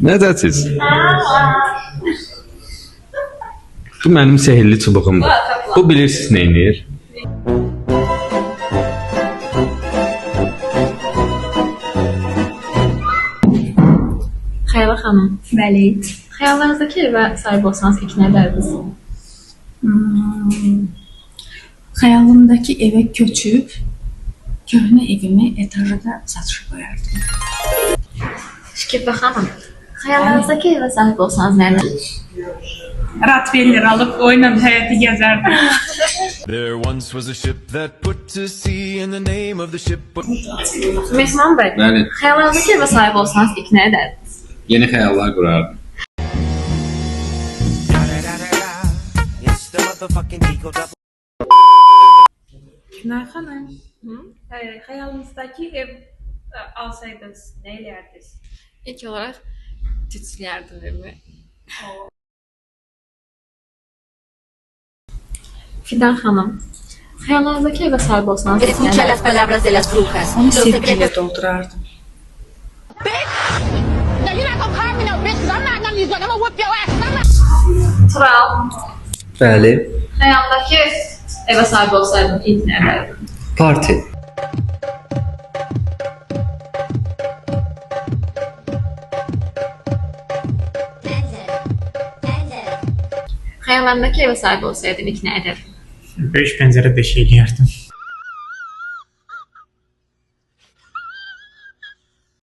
Nədəsiz? Bu mənim sehirli çubuğumdur. Bu bilirsiniz nə edir? Xeyla xanım, Bəli. xəyallarınızdakı evə sahib olsanız ilk nə edərdiniz? Xəyalımdakı evə köçüb köhnə evimi etajda satışa qoyardım. Şükübə xanım, xəyallarınızdakı evə sahib olsanız nə edərdiniz? Rottweiler alıb oyla həyəti gəzərdim. There once was a ship that put to sea, and the name of the ship was... Mehman bəy, Bəli. xəyallarınızdakı evə sahib olsanız ilk nə edərdiniz? Yeni xəyallar qurardım. Günay xanım, xəyalınızdakı ev alsaydınız, nə eləyərdiniz? İlk olaraq tütsüləyərdim evimi. Fidan xanım, xəyallarınızdakı evə sahib olsanız ilk nə Escucha las edərdiniz? palabras de las brujas. Onu Los sevgiyle secretos. doldurardım. No, you're not gonna call me no bitch, 'cause I'm not none of these girls. I'm gonna whip your ass. Tural, Bəli, xəyaldakı evə sahib olsaydım ilk nə edərdim? parti. Xəyallarımdakı evə sahib olsaydım ilk nə edərdim? 5 pəncərə deşik eləyərdim.